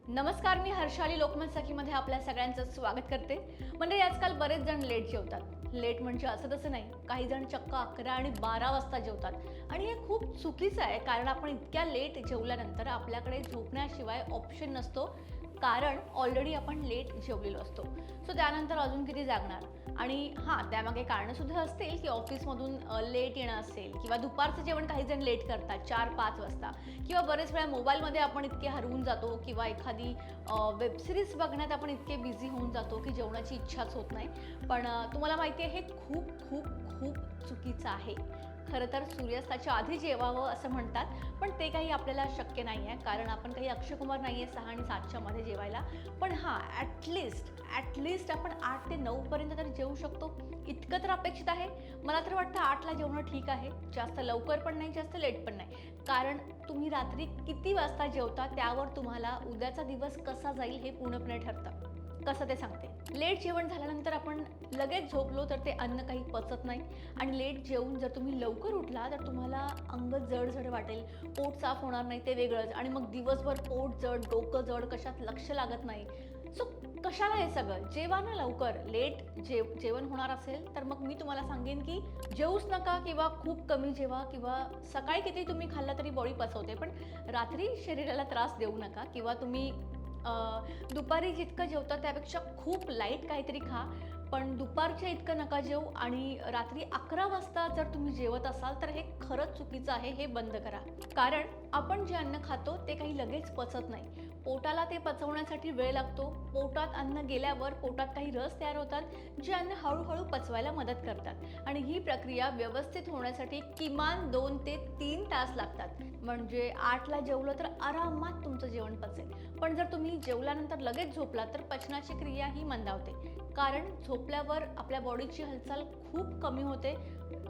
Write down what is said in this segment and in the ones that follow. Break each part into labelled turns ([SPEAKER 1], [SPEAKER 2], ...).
[SPEAKER 1] नमस्कार, मी हर्षाली लोकमत सखीमध्ये आपल्या सगळ्यांचं स्वागत करते. म्हणजे आजकाल बरेच जण लेट जेवतात. लेट म्हणजे असं तसं नाही, काही जण चक्क 11 आणि 12 वाजता जेवतात आणि हे खूप चुकीचं आहे. कारण आपण इतक्या लेट जेवल्यानंतर आपल्याकडे झोपण्याशिवाय ऑप्शन नसतो, कारण ऑलरेडी आपण लेट जेवलेलो असतो. सो त्यानंतर अजून किती जागणार. आणि हां, त्यामागे कारणंसुद्धा असतील, की ऑफिसमधून लेट येणं असेल किंवा दुपारचं जेवण काही जण लेट करतात 4-5 वाजता, किंवा बरेच वेळा मोबाईलमध्ये आपण इतके हरवून जातो किंवा एखादी वेब सिरीज बघण्यात आपण इतके बिझी होऊन जातो की जेवणाची इच्छाच होत नाही. पण तुम्हाला माहिती आहे, हे खूप खूप खूप चुकीचं आहे. खरं तर सूर्यास्ताच्या आधी जेवावं असं म्हणतात, पण ते काही आपल्याला शक्य नाही आहे, कारण आपण काही अक्षय कुमार नाही आहे 6 आणि 7च्या मध्ये जेवायला. पण हां, ॲटलिस्ट आपण 8 ते 9 पर्यंत तर जेवू शकतो, इतकं तर अपेक्षित आहे. मला तर वाटतं 8ला जेवणं ठीक आहे. जास्त लवकर पण नाही, जास्त लेट पण नाही. कारण तुम्ही रात्री किती वाजता जेवता त्यावर तुम्हाला उद्याचा दिवस कसा जाईल हे पूर्णपणे ठरतं. कसं ते सांगते. लेट जेवण झाल्यानंतर आपण लगेच झोपलो तर ते अन्न काही पचत नाही, आणि लेट जेवून जर तुम्ही लवकर उठला तर तुम्हाला अंग जड वाटेल, पोट साफ होणार नाही ते वेगळंच, आणि मग दिवसभर पोट जड, डोकं जड, कशात लक्ष लागत नाही. सो कशाला हे सगळं? जेवा ना लवकर. लेट जेवण होणार असेल तर मग मी तुम्हाला सांगेन की जेवूच नका, किंवा खूप कमी जेवा, किंवा सकाळी किती तुम्ही खाल्लं तरी बॉडी पचवते, पण रात्री शरीराला त्रास देऊ नका. किंवा तुम्ही दुपारी जितकं जेवता त्यापेक्षा खूप लाईट काहीतरी खा, पण दुपारच्या इतकं नका जेवू. आणि रात्री 11 वाजता जर तुम्ही जेवत असाल तर हे खरंच चुकीचं आहे, हे बंद करा. कारण आपण जे अन्न खातो ते काही लगेच पचत नाही. पोटाला ते पचवण्यासाठी वेळ लागतो. पोटात अन्न गेल्यावर पोटात काही रस तयार होतात, जे अन्न हळूहळू पचवायला मदत करतात, आणि ही प्रक्रिया व्यवस्थित होण्यासाठी किमान 2 ते 3 तास लागतात. म्हणजे 8ला जेवलं तर आरामात तुमचं जेवण पचेल. पण जर तुम्ही जेवल्यानंतर लगेच झोपलात तर पचनाची क्रिया ही मंदावते, कारण झोपल्यावर आपल्या बॉडीची हालचाल खूप कमी होते,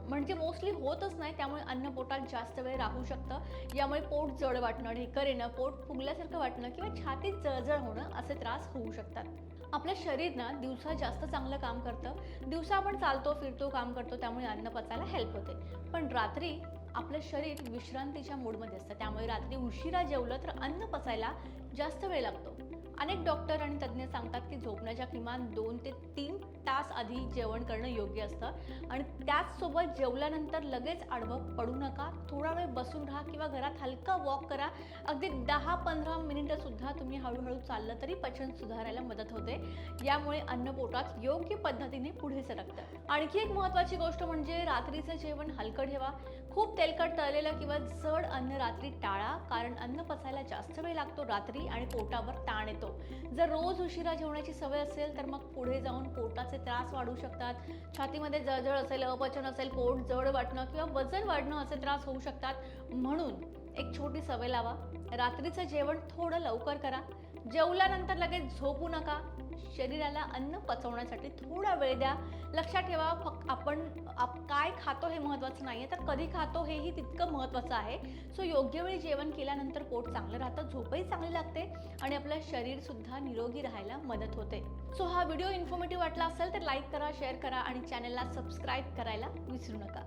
[SPEAKER 1] म्हणजे मोस्टली होतच नाही. त्यामुळे अन्न पोटात जास्त वेळ राहू शकतं. यामुळे पोट जड वाटणं, ढेकर येणं, पोट फुगल्यासारखं वाटणं किंवा छातीत जळजळ होणं असे त्रास होऊ शकतात. आपलं शरीर ना दिवसा जास्त चांगलं काम करतं. दिवसा आपण चालतो, फिरतो, काम करतो, त्यामुळे अन्न पचायला हेल्प होते. पण रात्री आपलं शरीर विश्रांतीच्या मूडमध्ये असतं, त्यामुळे रात्री उशिरा जेवलं तर अन्न पचायला जास्त वेळ लागतो. अनेक डॉक्टर आणि तज्ज्ञ सांगतात की झोपण्याच्या किमान 2 ते 3 तास आधी जेवण करणं योग्य असतं, आणि त्याचसोबत जेवल्यानंतर लगेच आडवं पडू नका. थोडा वेळ बसून राहा किंवा घरात हलका वॉक करा. अगदी 10-15 मिनिटंसुद्धा तुम्ही हळूहळू चाललं तरी पचन सुधारायला मदत होते. यामुळे अन्न पोटात योग्य पद्धतीने पुढे सरकतं. आणखी एक महत्त्वाची गोष्ट म्हणजे रात्रीचं जेवण हलकं ठेवा. खूप तेलकट, तळलेलं किंवा जड अन्न रात्री टाळा, कारण अन्न पचायला जास्त वेळ लागतो रात्री आणि पोटावर ताण येतो. जर रोज उशिरा जेवण्याची सवय असेल तर मग पुढे जाऊन पोटाचे त्रास वाढू शकतात. छातीमध्ये जळजळ असेल, अपचन असेल, पोट जड वाटणं किंवा वजन वाढणं असे त्रास होऊ शकतात. म्हणून एक छोटी सवय लावा. रात्रीचं जेवण थोडं लवकर करा. जेवल्यानंतर लगेच झोपू नका. शरीराला अन्न पचवण्यासाठी थोडा वेळ द्या. लक्षात ठेवा, फक्त आपण काय खातो हे महत्त्वाचं नाही आहे, तर कधी खातो हेही तितकं महत्त्वाचं आहे. सो योग्य वेळी जेवण केल्यानंतर पोट चांगलं राहतं, झोपही चांगली लागते, आणि आपलं शरीरसुद्धा निरोगी राहायला मदत होते. सो हा व्हिडिओ इन्फॉर्मेटिव्ह वाटला असेल तर लाईक करा, शेअर करा, आणि चॅनलला सबस्क्राईब करायला विसरू नका.